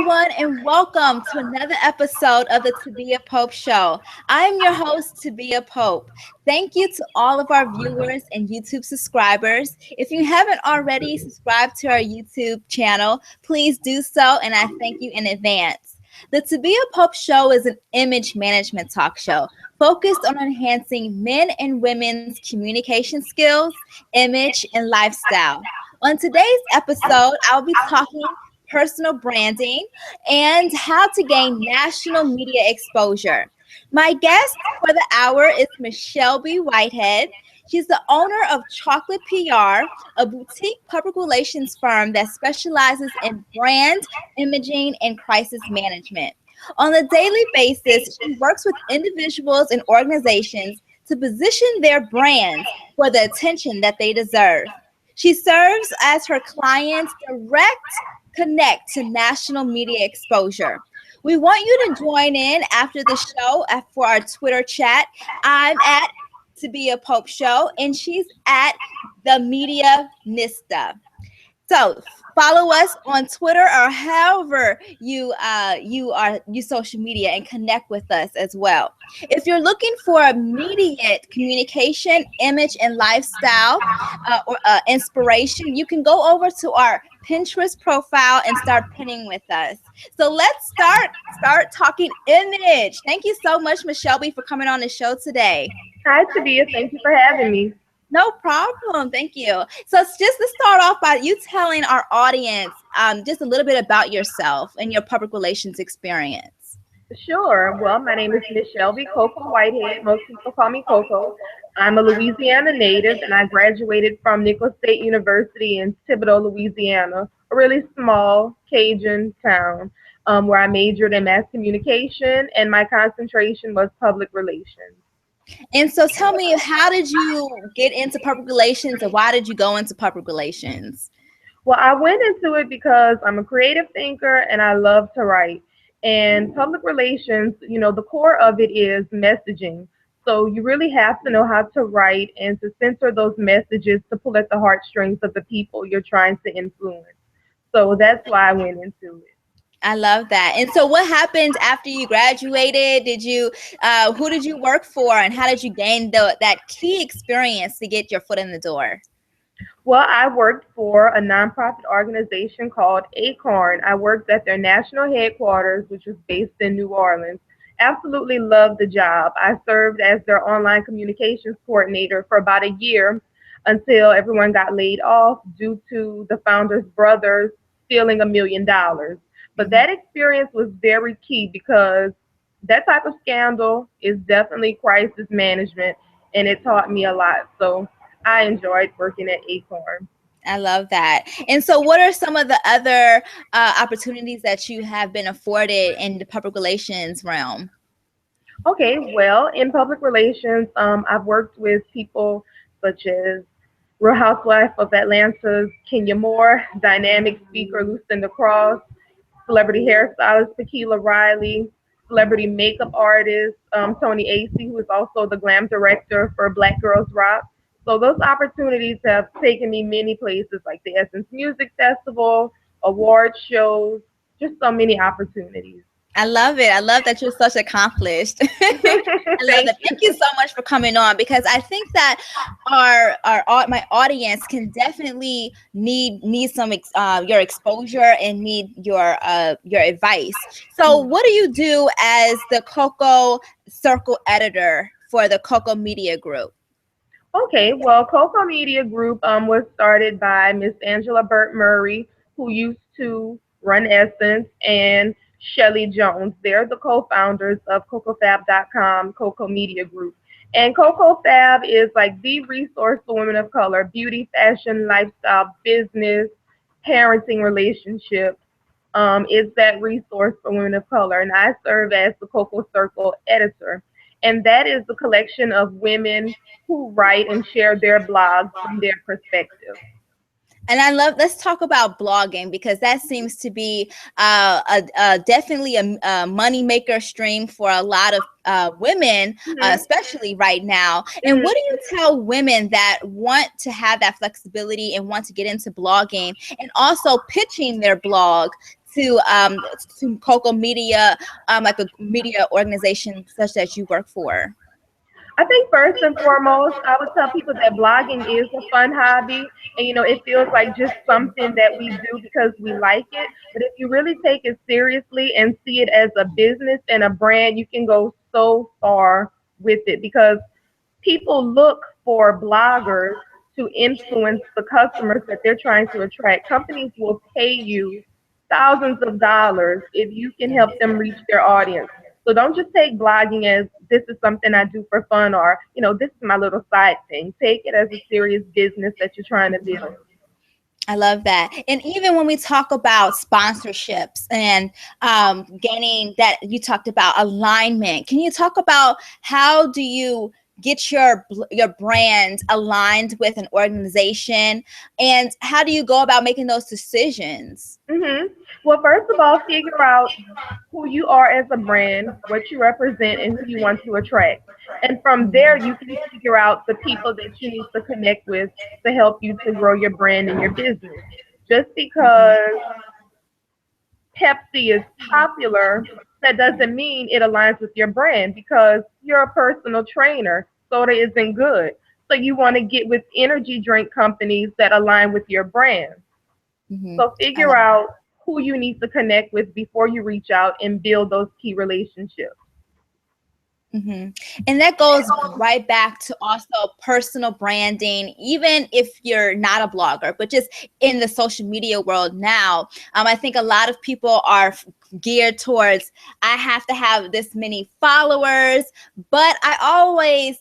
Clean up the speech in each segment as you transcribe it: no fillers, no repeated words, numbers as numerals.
everyone, and welcome to another episode of the Tabia Pope Show. I am your host, Tabia Pope. Thank you to all of our viewers and YouTube subscribers. If you haven't already subscribed to our YouTube channel, please do so, and I thank you in advance. The Tabia Pope Show is an image management talk show focused on enhancing men and women's communication skills, image, and lifestyle. On today's episode, I'll be talking personal branding and how to gain national media exposure. My guest for the hour is Michelby Whitehead. She's the owner of Chocolate PR, a boutique public relations firm that specializes in brand, imaging, and crisis management. On a daily basis, she works with individuals and organizations to position their brands for the attention that they deserve. She serves as her client's direct connect to national media exposure. We want you to join in after the show for our Twitter chat. I'm at To Be a Pope Show, and she's at The Media Nista. So follow us on Twitter or however you social media and connect with us as well. If you're looking for immediate communication, image, and lifestyle or inspiration, you can go over to our Pinterest profile and start pinning with us. So let's start talking image. Thank you so much, Michelby, for coming on the show today. Hi, Tabia. Thank you for having me. No problem. Thank you. So just to start off by you telling our audience just a little bit about yourself and your public relations experience. Sure. Well, my name is Michelby Coco Whitehead. Most people call me Coco. I'm a Louisiana native, and I graduated from Nicholas State University in Thibodaux, Louisiana, a really small Cajun town where I majored in mass communication, and my concentration was public relations. And so tell me, how did you get into public relations, and why did you go into public relations? Well, I went into it because I'm a creative thinker and I love to write. And public relations, the core of it is messaging. So you really have to know how to write and to censor those messages to pull at the heartstrings of the people you're trying to influence. So that's why I went into it. I love that. And so what happened after you graduated? Who did you work for, and how did you gain that key experience to get your foot in the door? Well, I worked for a nonprofit organization called Acorn. I worked at their national headquarters, which was based in New Orleans. Absolutely loved the job. I served as their online communications coordinator for about a year until everyone got laid off due to the founder's brothers stealing $1 million. But that experience was very key because that type of scandal is definitely crisis management, and it taught me a lot. So I enjoyed working at Acorn. I love that. And so what are some of the other opportunities that you have been afforded in the public relations realm? Okay, well, in public relations, I've worked with people such as Real Housewife of Atlanta's Kenya Moore, dynamic speaker Lucinda Cross, celebrity hairstylist Tequila Riley, celebrity makeup artist Tony Acey, who is also the glam director for Black Girls Rock. So those opportunities have taken me many places, like the Essence Music Festival, award shows, just so many opportunities. I love it. I love that you're such accomplished. I love that. Thank you so much for coming on, because I think that my audience can definitely need some your exposure and need your advice. So what do you do as the Coco Circle editor for the Coco Media Group? Okay, well, Coco Media Group was started by Miss Angela Burt Murray, who used to run Essence, and Shelly Jones. They're the co-founders of CocoFab.com, Coco Media Group. And CocoFab is like the resource for women of color: beauty, fashion, lifestyle, business, parenting, relationships. Is that resource for women of color. And I serve as the Coco Circle editor. And that is the collection of women who write and share their blogs from their perspective. And let's talk about blogging, because that seems to be definitely a money maker stream for a lot of women, especially right now. And what do you tell women that want to have that flexibility and want to get into blogging and also pitching their blog to Coco Media, like a media organization such that you work for? I think first and foremost, I would tell people that blogging is a fun hobby, and it feels like just something that we do because we like it. But if you really take it seriously and see it as a business and a brand, you can go so far with it, because people look for bloggers to influence the customers that they're trying to attract. Companies will pay you thousands of dollars if you can help them reach their audience. So don't just take blogging as this is something I do for fun, or, this is my little side thing. Take it as a serious business that you're trying to build. I love that. And even when we talk about sponsorships and gaining that, you talked about alignment. Can you talk about how do you get your brand aligned with an organization, and how do you go about making those decisions? Well, first of all, figure out who you are as a brand, what you represent, and who you want to attract. And from there, you can figure out the people that you need to connect with to help you to grow your brand and your business. Just because Pepsi is popular, that doesn't mean it aligns with your brand, because you're a personal trainer. Soda isn't good. So you want to get with energy drink companies that align with your brand. So figure out who you need to connect with before you reach out and build those key relationships. And that goes right back to also personal branding, even if you're not a blogger, but just in the social media world now. I think a lot of people are geared towards, I have to have this many followers, but I always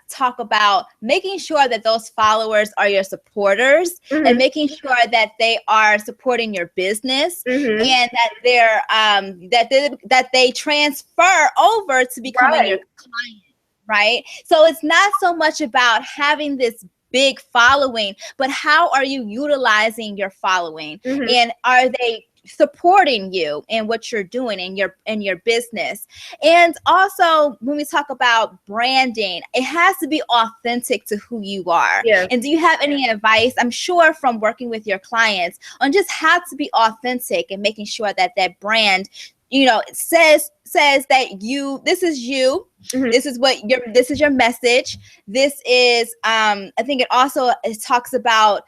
talk about making sure that those followers are your supporters, and making sure that they are supporting your business, and that they transfer over to becoming your client, right? So it's not so much about having this big following, but how are you utilizing your following, and are they supporting you in what you're doing in your business? And also, when we talk about branding, it has to be authentic to who you are. And do you have any advice, I'm sure from working with your clients, on just how to be authentic and making sure that that brand, says that this is you, this is your message, this is I think it talks about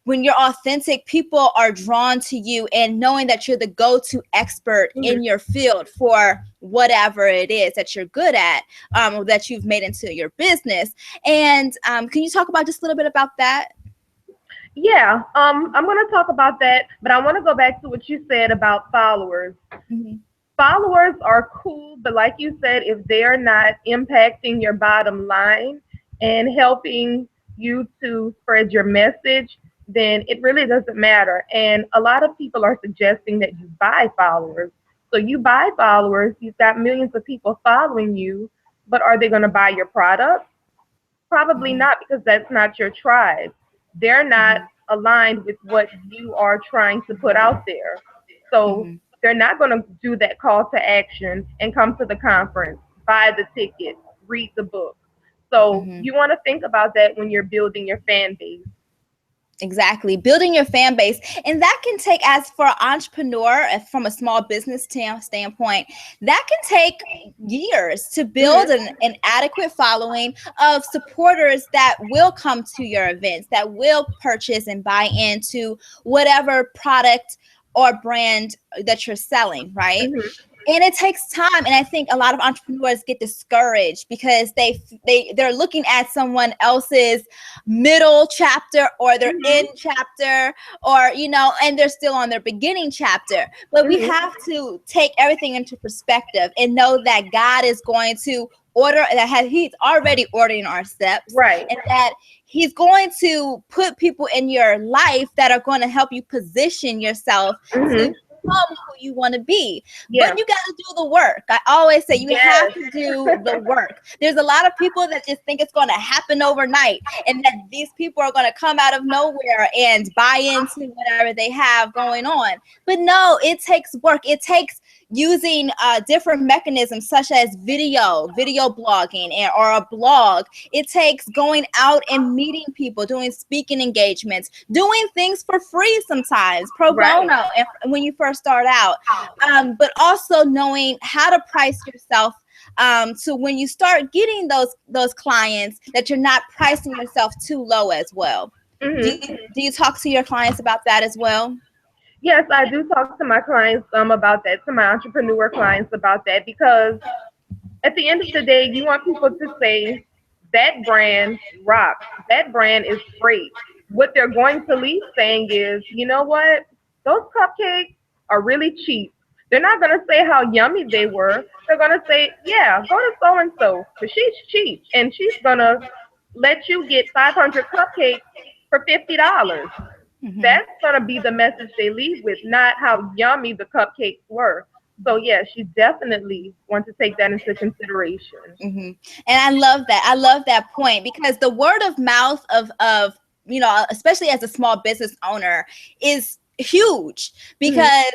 when you're authentic, people are drawn to you, and knowing that you're the go-to expert in your field for whatever it is that you're good at, that you've made into your business. And can you talk about just a little bit about that? Yeah, I'm going to talk about that, but I want to go back to what you said about followers. Followers are cool, but like you said, if they're not impacting your bottom line and helping you to spread your message, then it really doesn't matter. And a lot of people are suggesting that you buy followers. So you buy followers, you've got millions of people following you, but are they going to buy your product? Probably not, because that's not your tribe. They're not aligned with what you are trying to put out there. So they're not going to do that call to action and come to the conference, buy the ticket, read the book. So you want to think about that when you're building your fan base. Exactly. Building your fan base. And that can take, as for an entrepreneur, from a small business standpoint, that can take years to build an adequate following of supporters that will come to your events, that will purchase and buy into whatever product or brand that you're selling, right? And it takes time. And I think a lot of entrepreneurs get discouraged because they're looking at someone else's middle chapter or their end chapter, or, and they're still on their beginning chapter. But we have to take everything into perspective and know that God is going to he's already ordering our steps, right? And that he's going to put people in your life that are going to help you position yourself to become who you want to be. But you got to do the work. I always say you have to do the work. There's a lot of people that just think it's going to happen overnight, and that these people are going to come out of nowhere and buy into whatever they have going on. But no, it takes work. It takes using different mechanisms such as video blogging, or a blog. It takes going out and meeting people, doing speaking engagements, doing things for free sometimes, pro bono when you first start out, but also knowing how to price yourself, so when you start getting those clients, that you're not pricing yourself too low as well. Do you talk to your clients about that as well? Yes, I do talk to my clients about that, to my entrepreneur clients about that, because at the end of the day, you want people to say, that brand rocks, that brand is great. What they're going to leave saying is, you know what, those cupcakes are really cheap. They're not going to say how yummy they were. They're going to say, yeah, go to so-and-so, because she's cheap, and she's going to let you get 500 cupcakes for $50. That's going to be the message they leave with, not how yummy the cupcakes were. So, yeah, she definitely wants to take that into consideration. And I love that. I love that point, because the word of mouth of especially as a small business owner, is huge, because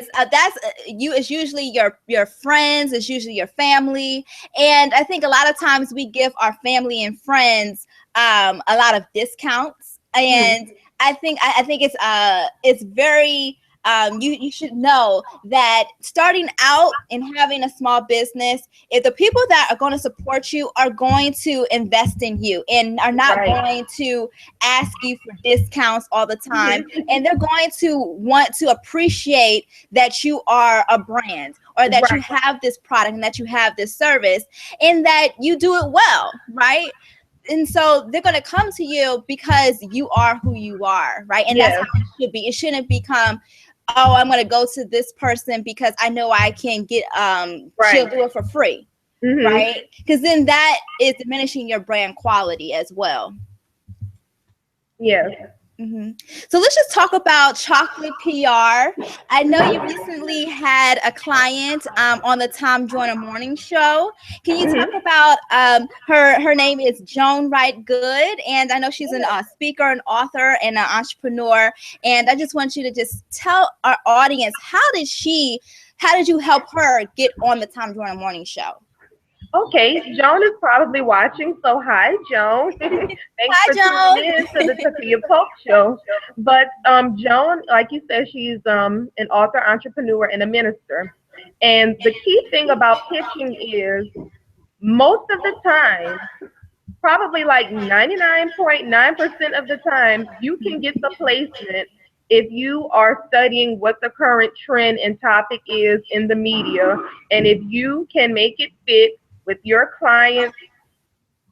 it's usually your friends, it's usually your family. And I think a lot of times we give our family and friends a lot of discounts. And I think it's very, you should know that starting out and having a small business, if the people that are going to support you are going to invest in you and are not going to ask you for discounts all the time, and they're going to want to appreciate that you are a brand, or that you have this product, and that you have this service, and that you do it well, right? And so they're going to come to you because you are who you are, right? And that's how it should be. It shouldn't become, oh, I'm going to go to this person because I know I can get, she'll do it for free, right? Because then that is diminishing your brand quality as well. Yes. So let's just talk about chocolate PR. I know you recently had a client on the Tom Joyner Morning Show. Can you talk about her name is Joan Wright-Good, and I know she's a speaker, an author, and an entrepreneur. And I just want you to just tell our audience, how did you help her get on the Tom Joyner Morning Show? Okay, Joan is probably watching, so hi, Joan. Thanks for tuning in to the Tabia Show. But Joan, like you said, she's an author, entrepreneur, and a minister. And the key thing about pitching is, most of the time, probably like 99.9% of the time, you can get the placement if you are studying what the current trend and topic is in the media, and if you can make it fit with your client's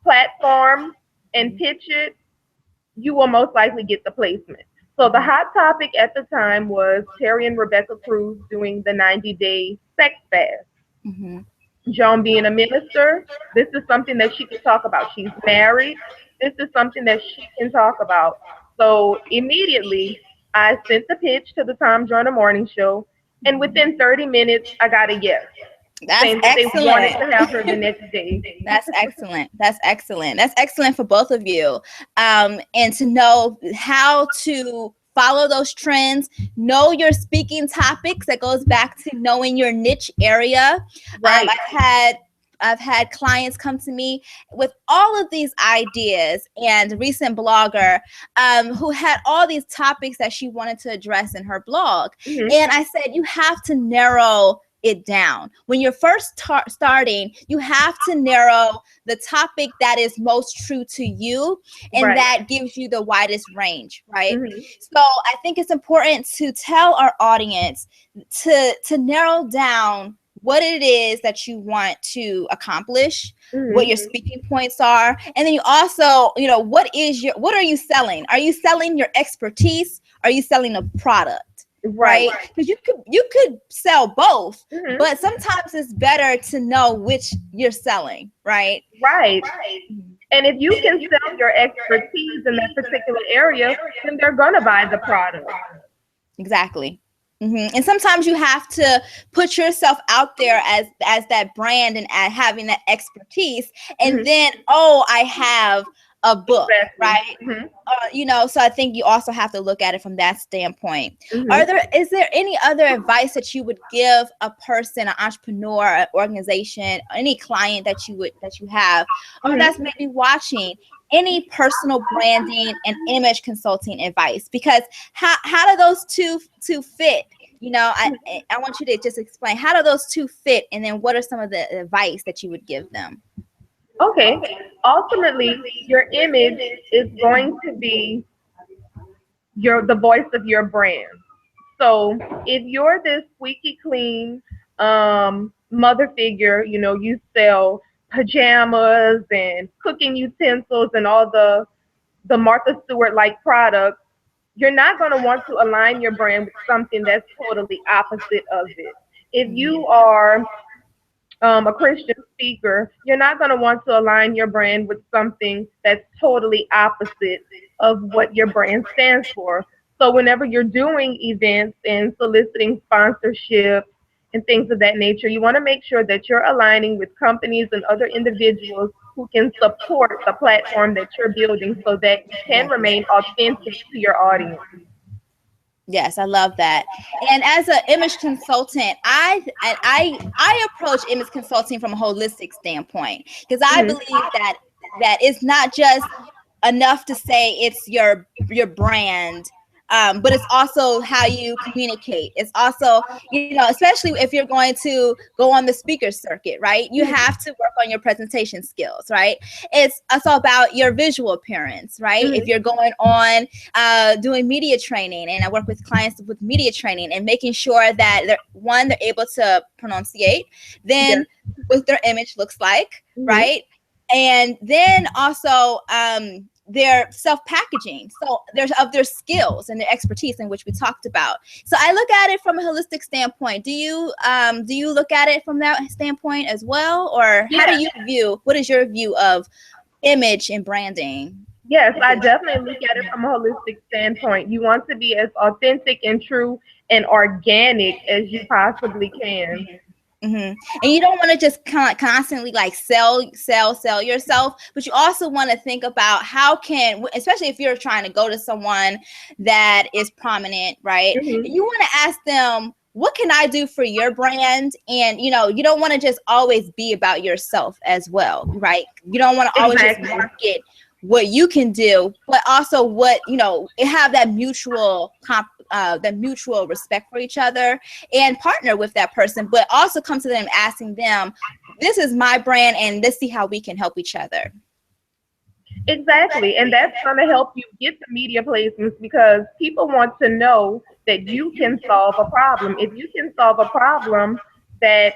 platform and pitch it, you will most likely get the placement. So the hot topic at the time was Terry and Rebecca Cruz doing the 90-day sex fast. Joan, being a minister, this is something that she can talk about. She's married. This is something that she can talk about. So immediately, I sent the pitch to the Tom Joyner Morning Show, and within 30 minutes, I got a yes. That's excellent. They wanted to have her the next day. That's excellent. That's excellent. That's excellent for both of you. And to know how to follow those trends, know your speaking topics. That goes back to knowing your niche area. I've had clients come to me with all of these ideas, and a recent blogger who had all these topics that she wanted to address in her blog. And I said, you have to narrow it down. When you're first starting, you have to narrow the topic that is most true to you, and that gives you the widest range, right? So I think it's important to tell our audience to narrow down what it is that you want to accomplish, what your speaking points are, and then you also, what are you selling? Are you selling your expertise? Are you selling a product? Right, because you could sell both, but sometimes it's better to know which you're selling, right? And if you can sell your expertise in that particular area, then they're gonna buy the product. Exactly. And sometimes you have to put yourself out there as that brand and having that expertise, and then I have a book, Exactly. right? So I think you also have to look at it from that standpoint. Mm-hmm. Is there any other advice that you would give a person, an entrepreneur, an organization, any client that you have, or that's Mm-hmm. maybe watching, any personal branding and image consulting advice? Because how do those two fit? I want you to just explain, how do those two fit, and then what are some of the advice that you would give them? Okay. Ultimately, your image is going to be the voice of your brand. So if you're this squeaky clean mother figure, you sell pajamas and cooking utensils and all the Martha Stewart like products, you're not going to want to align your brand with something that's totally opposite of it. If you are a Christian speaker, you're not going to want to align your brand with something that's totally opposite of what your brand stands for. So whenever you're doing events and soliciting sponsorships and things of that nature, you want to make sure that you're aligning with companies and other individuals who can support the platform that you're building so that you can remain authentic to your audience. Yes, I love that. And as an image consultant, I approach image consulting from a holistic standpoint, because I Hmm. believe that it's not just enough to say it's your brand, but it's also how you communicate. It's also, especially if you're going to go on the speaker circuit, right? You have to work on your presentation skills, right? It's all about your visual appearance, right? If Hmm. you're going on doing media training, and I work with clients with media training, and making sure that they're able to pronunciate, then Yes. what their image looks like, Hmm. right? And then also their self-packaging, so there's of their skills and their expertise, in which we talked about. So I look at it from a holistic standpoint. Do you look at it from that standpoint as well, or how do Yes. you view, what is your view of image and branding? Yes, I definitely look at it from a holistic standpoint. You want to be as authentic and true and organic as you possibly can. And you don't want to just constantly like sell yourself, but you also want to think about how can, especially if you're trying to go to someone that is prominent, right? Hmm. You want to ask them, what can I do for your brand? And you don't want to just always be about yourself as well, right? You don't want to always just Exactly. market what you can do, but also what, have that mutual respect for each other, and partner with that person, but also come to them asking them, this is my brand, and let's see how we can help each other. Exactly. And that's going to help you get the media placements because people want to know that you can solve a problem. If you can solve a problem that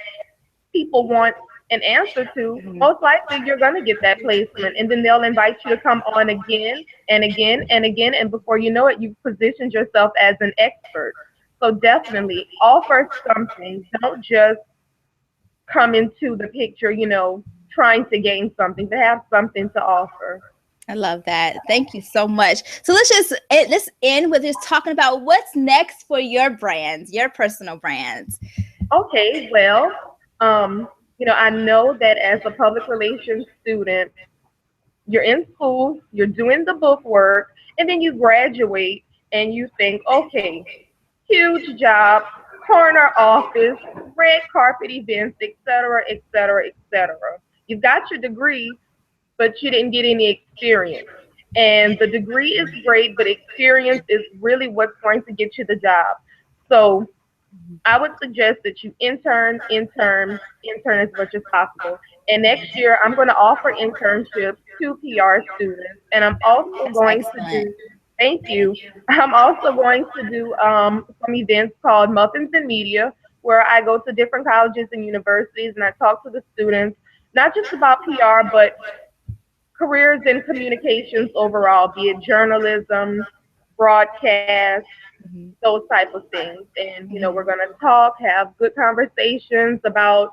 people want an answer to, most likely you're going to get that placement. And then they'll invite you to come on again and again and again. And before you know it, you've positioned yourself as an expert. So definitely offer something. Don't just come into the picture, trying to gain something, to have something to offer. I love that. Thank you so much. So let's end with just talking about what's next for your brands, your personal brands. Okay, well, I know that as a public relations student, you're in school, you're doing the book work, and then you graduate and you think, okay, huge job, corner office, red carpet events, et cetera, et cetera, et cetera. You've got your degree, but you didn't get any experience. And the degree is great, but experience is really what's going to get you the job. So I would suggest that you intern as much as possible. And next year, I'm going to offer internships to PR students, and I'm also That's going to excellent. do. Thank you. I'm also going to do some events called Muffins in Media, where I go to different colleges and universities and I talk to the students, not just about PR, but careers in communications overall, be it journalism, broadcast, those type of things. And we're going to talk, have good conversations about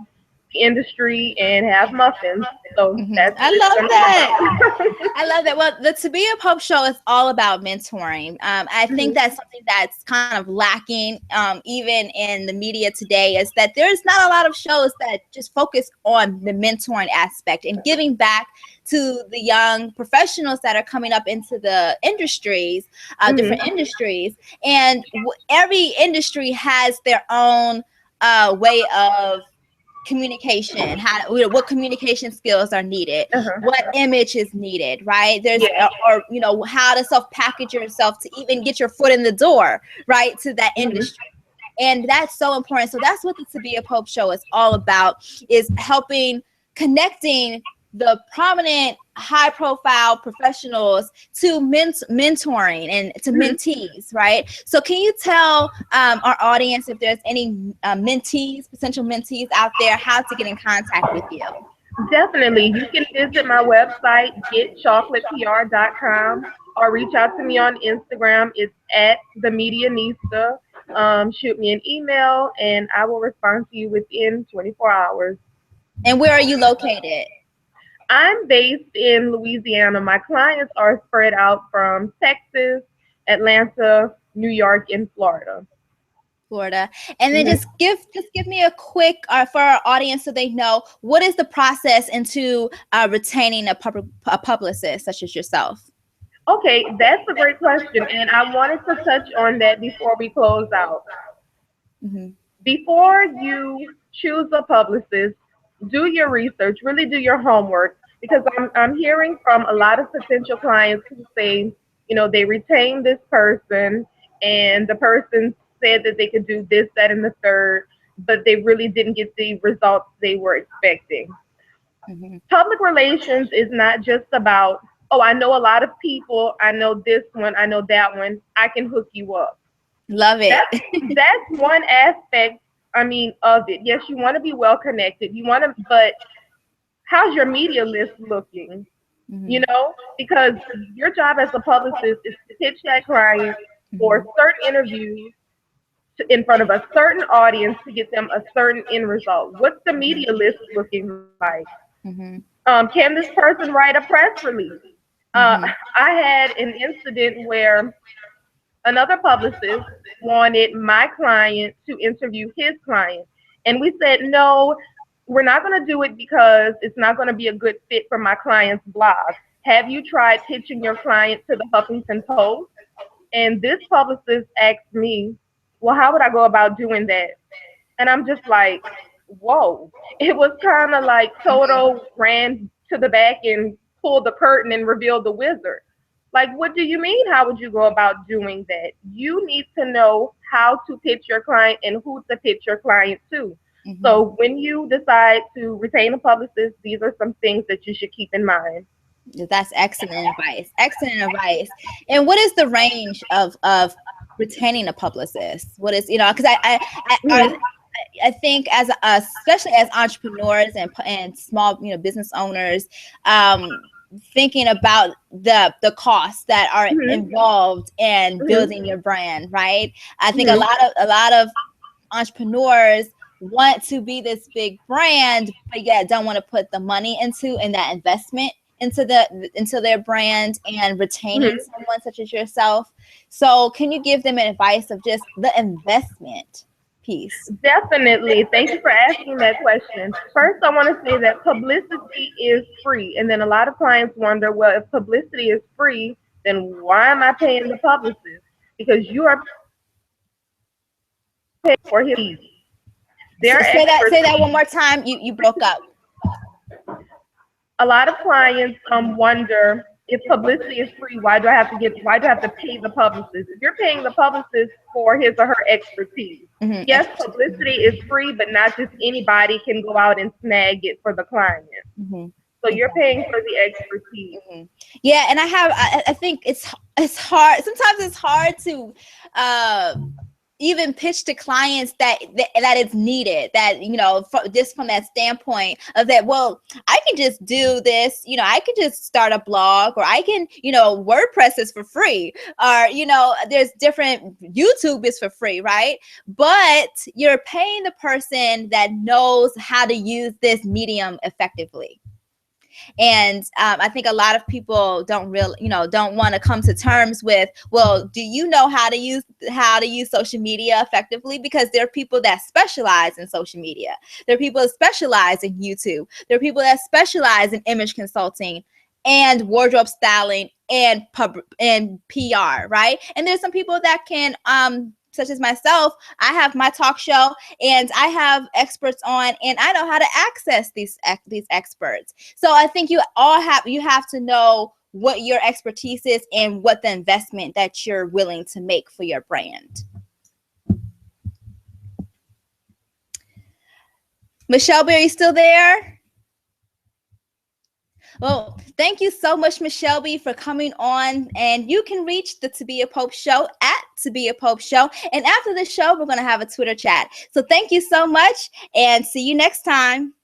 industry and have muffins. So that's I what it's love going to that. be about. I love that. Well, the Tabia Pope Show is all about mentoring. I think Mhm. that's something that's kind of lacking, even in the media today, is that there's not a lot of shows that just focus on the mentoring aspect and giving back to the young professionals that are coming up into the industries, Mhm. different industries. And every industry has their own way of communication, what communication skills are needed, what Uh-huh. image is needed, right? There's Yeah. or how to self package yourself to even get your foot in the door, right, to that Mhm. industry. And that's so important. So that's what the Tabia Pope Show is all about, is helping, connecting the prominent, high profile professionals to mentoring and to Mhm. mentees, right? So can you tell our audience, if there's any mentees, potential mentees out there, how to get in contact with you? Definitely. You can visit my website, getchocolatepr.com, or reach out to me on Instagram. It's at the Medianista. Shoot me an email, and I will respond to you within 24 hours. And where are you located? I'm based in Louisiana. My clients are spread out from Texas, Atlanta, New York, and Florida. Florida. And then Mhm. just give me a quick for our audience, so they know what is the process into retaining a publicist such as yourself. Okay, that's a great question, and I wanted to touch on that before we close out. Mm-hmm. Before you choose a publicist, do your research, really do your homework, because I'm hearing from a lot of potential clients who say, they retained this person and the person said that they could do this, that, and the third, but they really didn't get the results they were expecting. Mm-hmm. Public relations is not just about, oh, I know a lot of people, I know this one, I know that one, I can hook you up. Love it. That's one aspect, of it. Yes, you want to be well connected. You want to, but how's your media list looking? Mm-hmm. Because your job as a publicist is to pitch that client Mm-hmm. for certain interviews in front of a certain audience to get them a certain end result. What's the media list looking like? Mm-hmm. Can this person write a press release? Uh, Mm-hmm. I had an incident where another publicist wanted my client to interview his client. And we said, no, we're not going to do it because it's not going to be a good fit for my client's blog. Have you tried pitching your client to the Huffington Post? And this publicist asked me, well, how would I go about doing that? And I'm just like, whoa. It was kind of like Toto ran to the back and pulled the curtain and revealed the wizard. Like, what do you mean? How would you go about doing that? You need to know how to pitch your client and who to pitch your client to. Mm-hmm. So when you decide to retain a publicist, these are some things that you should keep in mind. That's excellent advice. Excellent advice. And what is the range of retaining a publicist? What is, because Mhm. I think as especially as entrepreneurs and small business owners, thinking about the costs that are Mhm. involved in Mhm. building your brand, right? I think Mhm. a lot of entrepreneurs want to be this big brand, but yet don't want to put the money in that investment into their brand and retaining Mhm. someone such as yourself. So can you give them advice of just the investment piece? Definitely. Thank you for asking that question. First, I want to say that publicity is free. And then a lot of clients wonder, well, if publicity is free, then why am I paying the publicist? Because you are paying for his fees, their Say that one expertise. more time. You broke up. A lot of clients wonder, if publicity is free, why do I have to pay the publicist? If you're paying the publicist for his or her expertise, yes, publicity is free, but not just anybody can go out and snag it for the client. Mhm. So you're paying for the expertise. Mhm. Yeah, and I think it's hard. Sometimes it's hard to uh even pitch to clients that is needed, that, you know, just from that standpoint of that, well, I can just do this, you know, I could just start a blog, or I can, you know, WordPress is for free, or, you know, there's different, YouTube is for free, right? But you're paying the person that knows how to use this medium effectively. And I think a lot of people don't want to come to terms with, well, do you know how to use social media effectively? Because there are people that specialize in social media. There are people that specialize in YouTube. There are people that specialize in image consulting and wardrobe styling and PR, right? And there's some people that can, such as myself, I have my talk show and I have experts on, and I know how to access these experts. So I think you have to know what your expertise is and what the investment that you're willing to make for your brand. Michelby, are you still there? Well, thank you so much, Michelby, for coming on. And you can reach the Tabia Pope Show at Tabia Pope Show. And after the show, we're going to have a Twitter chat. So thank you so much, and see you next time.